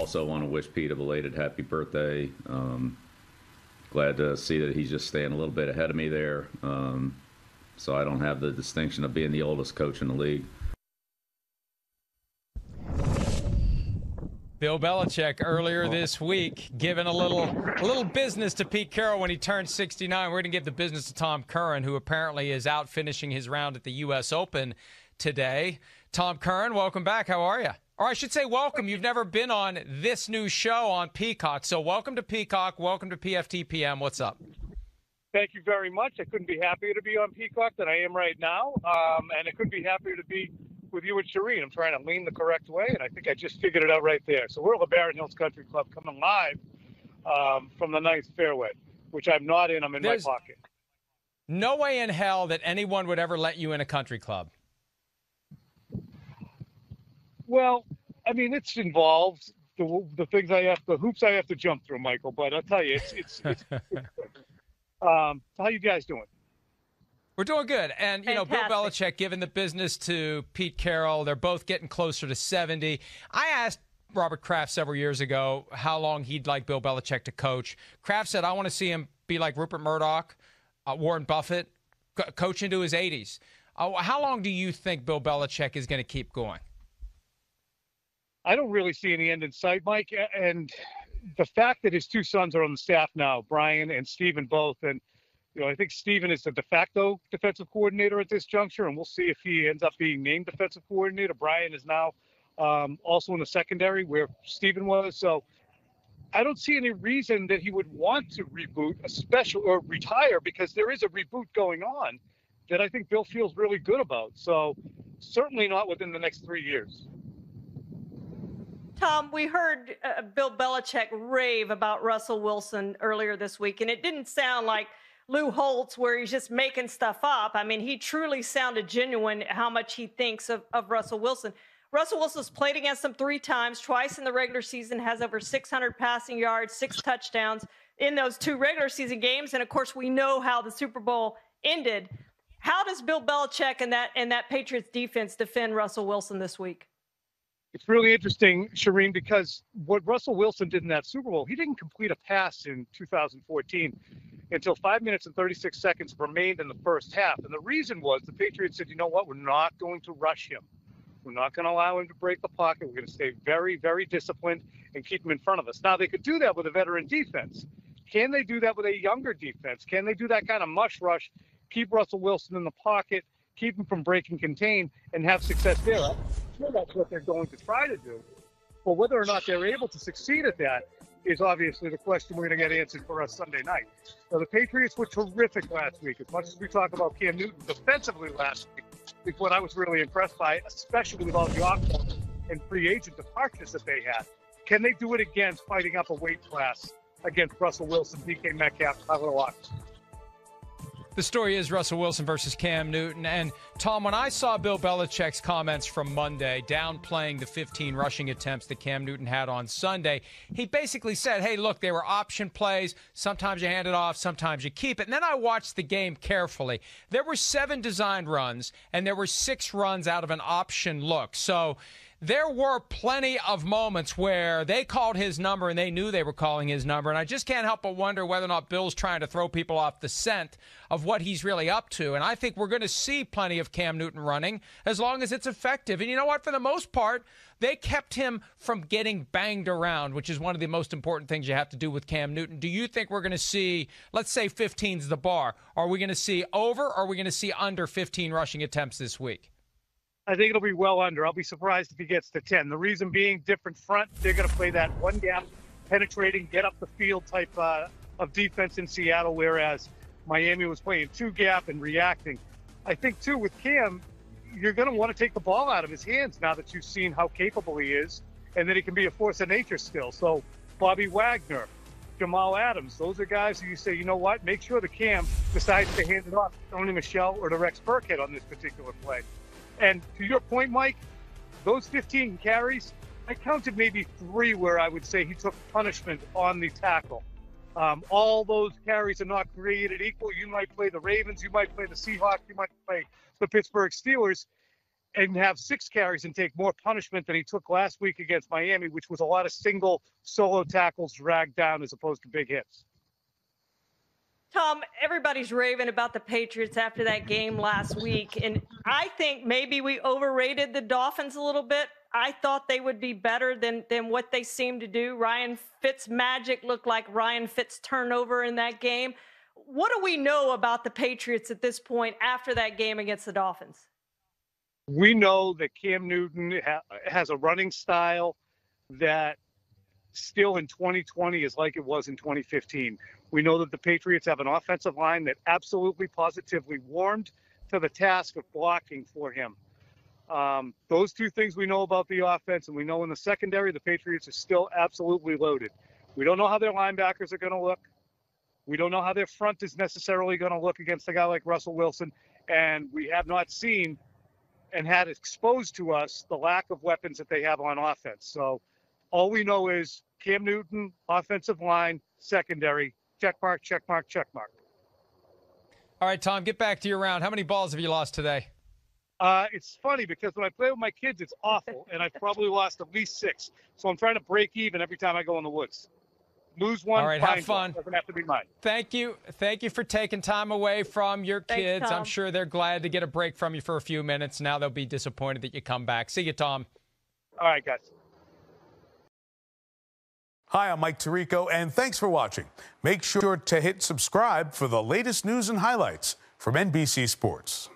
also want to wish Pete a belated happy birthday. Glad to see that he's just staying a little bit ahead of me there. So I don't have the distinction of being the oldest coach in the league. Bill Belichick earlier this week giving a little business to Pete Carroll when he turned 69. We're going to give the business to Tom Curran, who apparently is out finishing his round at the U.S. Open today. Tom Curran, welcome back. How are you? Or I should say welcome. You've never been on this new show on Peacock. So welcome to Peacock. Welcome to PFTPM. What's up? Thank you very much. I couldn't be happier to be on Peacock than I am right now. And I couldn't be happier to be with you and Shireen. I'm trying to lean the correct way, and I think I just figured it out right there. So we're at LeBaron Hills Country Club coming live from the ninth fairway, which I'm not in. I'm in my pocket. No way in hell that anyone would ever let you in a country club. Well, I mean, it's involved the things the hoops I have to jump through, Michael. But I'll tell you, it's how you guys doing? We're doing good. And, you know, Fantastic. Bill Belichick giving the business to Pete Carroll. They're both getting closer to 70. I asked Robert Kraft several years ago how long he'd like Bill Belichick to coach. Kraft said, I want to see him be like Rupert Murdoch, Warren Buffett, coach into his 80s. How long do you think Bill Belichick is going to keep going? I don't really see any end in sight, Mike. And the fact that his two sons are on the staff now, Brian and Steven both, and you know, I think Steven is the de facto defensive coordinator at this juncture, and we'll see if he ends up being named defensive coordinator. Brian is now also in the secondary where Steven was. So I don't see any reason that he would want to reboot or retire, because there is a reboot going on that I think Bill feels really good about. So certainly not within the next 3 years. Tom, we heard Bill Belichick rave about Russell Wilson earlier this week, and it didn't sound like Lou Holtz, where he's just making stuff up. I mean, he truly sounded genuine how much he thinks of Russell Wilson. Russell Wilson's played against him 3 times, twice in the regular season, has over 600 passing yards, 6 touchdowns in those 2 regular season games. And, of course, we know how the Super Bowl ended. How does Bill Belichick and that Patriots defense defend Russell Wilson this week? It's really interesting, Shireen, because what Russell Wilson did in that Super Bowl, he didn't complete a pass in 2014 until 5 minutes and 36 seconds remained in the first half. And the reason was the Patriots said, you know what, we're not going to rush him. We're not going to allow him to break the pocket. We're going to stay very, very disciplined and keep him in front of us. Now, they could do that with a veteran defense. Can they do that with a younger defense? Can they do that kind of mush rush, keep Russell Wilson in the pocket, keep him from breaking contain, and have success there? I'm sure that's what they're going to try to do. But whether or not they're able to succeed at that is obviously the question we're going to get answered for us Sunday night. So the Patriots were terrific last week. As much as we talk about Cam Newton defensively last week, is what I was really impressed by, especially with all the offense and free agent departures that they had. Can they do it again, fighting up a weight class against Russell Wilson, DK Metcalf, Tyler Lockett? The story is Russell Wilson versus Cam Newton. And, Tom, when I saw Bill Belichick's comments from Monday downplaying the 15 rushing attempts that Cam Newton had on Sunday, he basically said, hey, look, they were option plays. Sometimes you hand it off, sometimes you keep it. And then I watched the game carefully. There were 7 designed runs, and there were 6 runs out of an option look. So there were plenty of moments where they called his number and they knew they were calling his number. And I just can't help but wonder whether or not Bill's trying to throw people off the scent of what he's really up to. And I think we're going to see plenty of Cam Newton running as long as it's effective. And you know what? For the most part, they kept him from getting banged around, which is one of the most important things you have to do with Cam Newton. Do you think we're going to see, let's say 15's the bar, are we going to see over, or are we going to see under 15 rushing attempts this week? I think it'll be well under. I'll be surprised if he gets to 10. The reason being, different front. They're going to play that one gap, penetrating, get up the field type of defense in Seattle, whereas Miami was playing 2 gap and reacting. I think, too, with Cam, you're going to want to take the ball out of his hands now that you've seen how capable he is, and that he can be a force of nature still. So Bobby Wagner, Jamal Adams, those are guys who you say, you know what, make sure the Cam decides to hand it off to Tony Michel or to Rex Burkhead on this particular play. And to your point, Mike, those 15 carries, I counted maybe 3 where I would say he took punishment on the tackle. All those carries are not created equal. You might play the Ravens, you might play the Seahawks, you might play the Pittsburgh Steelers. and have 6 carries and take more punishment than he took last week against Miami, which was a lot of single solo tackles dragged down as opposed to big hits. Tom, everybody's raving about the Patriots after that game last week, and I think maybe we overrated the Dolphins a little bit. I thought they would be better than what they seemed to do. Ryan Fitz magic looked like Ryan Fitz turnover in that game. What do we know about the Patriots at this point after that game against the Dolphins? We know that Cam Newton has a running style that still in 2020 is like it was in 2015. We know that the Patriots have an offensive line that absolutely positively warmed to the task of blocking for him. Those 2 things we know about the offense, and we know in the secondary, the Patriots are still absolutely loaded. We don't know how their linebackers are going to look. We don't know how their front is necessarily going to look against a guy like Russell Wilson, and we have not seen and had exposed to us the lack of weapons that they have on offense. So all we know is Cam Newton, offensive line, secondary, check mark, check mark, check mark. All right, Tom, get back to your round. How many balls have you lost today? It's funny because when I play with my kids, it's awful, and I've probably lost at least 6. So I'm trying to break even every time I go in the woods. Lose one. All right, have fun. Doesn't have to be mine. Thank you for taking time away from your kids. Thanks, Tom. I'm sure they're glad to get a break from you for a few minutes. Now they'll be disappointed that you come back. See you, Tom. All right, guys. Hi, I'm Mike Tirico, and thanks for watching. Make sure to hit subscribe for the latest news and highlights from NBC Sports.